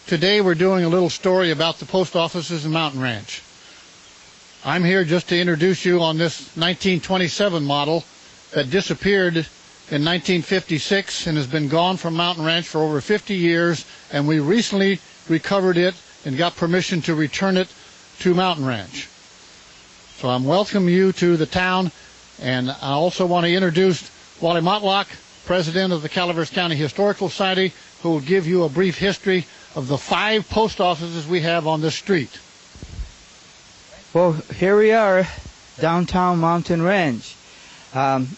Today we're doing a little story about the post offices in Mountain Ranch. I'm here just to introduce you on this 1927 model that disappeared in 1956 and has been gone from Mountain Ranch for over 50 years, and we recently recovered it and got permission to return it to Mountain Ranch. So I'm welcoming you to the town, and I also want to introduce Wally Motlock, President of the Calaveras County Historical Society, who will give you a brief history of the 5 post offices we have on this street. Well, here we are, downtown Mountain Ranch. I'm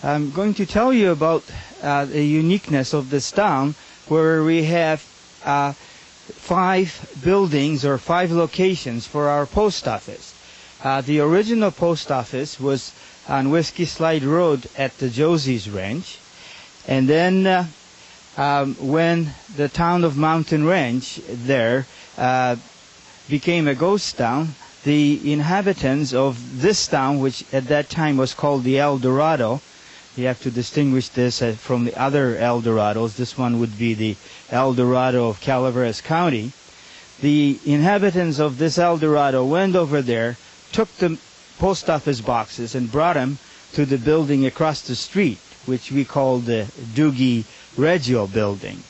going to tell you about the uniqueness of this town, where we have 5 buildings or 5 locations for our post office. The original post office was on Whiskey Slide Road at the Josie's Ranch, and then when the town of Mountain Ranch there became a ghost town, the inhabitants of this town, which at that time was called the El Dorado, you have to distinguish this from the other El Dorados. This one would be the El Dorado of Calaveras County. The inhabitants of this El Dorado went over there, took the post office boxes and brought them to the building across the street, which we call the Doogie Reggio building.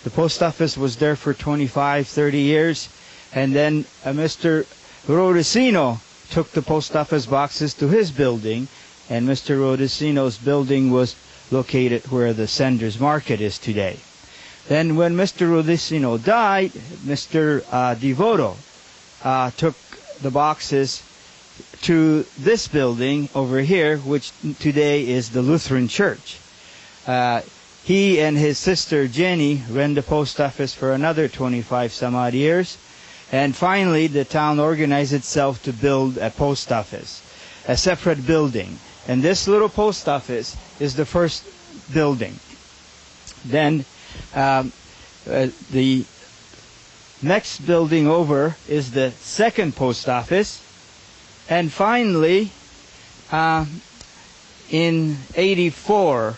The post office was there for 25, 30 years, and then Mr. Rodicino took the post office boxes to his building, and Mr. Rodicino's building was located where the Sanders Market is today. Then when Mr. Rodicino died, Mr. Devoto took the boxes to this building over here, which today is the Lutheran Church. He and his sister Jenny ran the post office for another 25 some odd years, and finally the town organized itself to build a post office, a separate building. And this little post office is the first building. Then the next building over is the second post office. And finally, in '84,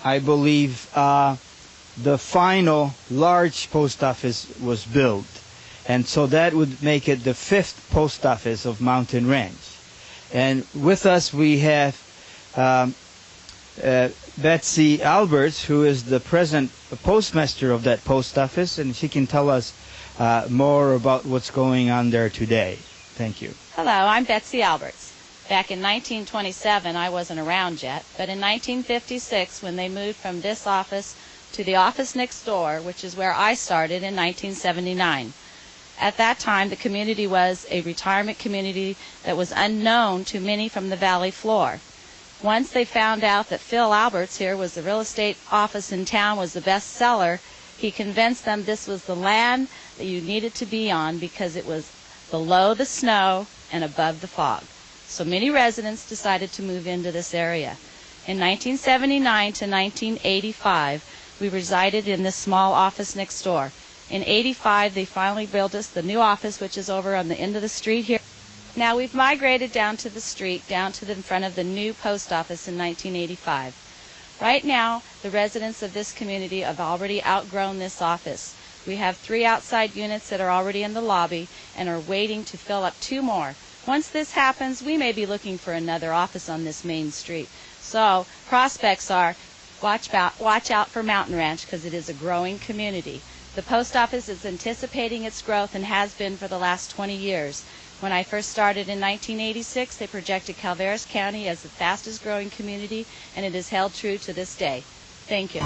I believe, the final large post office was built. And so that would make it the 5th post office of Mountain Ranch. And with us we have Betsy Alberts, who is the present postmaster of that post office, and she can tell us more about what's going on there today. Thank you. Hello, I'm Betsy Alberts. Back in 1927, I wasn't around yet, but in 1956, when they moved from this office to the office next door, which is where I started in 1979. At that time, the community was a retirement community that was unknown to many from the valley floor. Once they found out that Phil Alberts here was the real estate office in town, was the best seller, he convinced them this was the land that you needed to be on because it was below the snow and above the fog. So many residents decided to move into this area. In 1979 to 1985, we resided in this small office next door. In '85, they finally built us the new office, which is over on the end of the street here. Now we've migrated down to the street, down to the front of the new post office in 1985. Right now, the residents of this community have already outgrown this office. We have 3 outside units that are already in the lobby and are waiting to fill up 2 more. Once this happens, we may be looking for another office on this main street. So prospects are, watch out for Mountain Ranch, because it is a growing community. The post office is anticipating its growth and has been for the last 20 years. When I first started in 1986, they projected Calaveras County as the fastest growing community, and it is held true to this day. Thank you.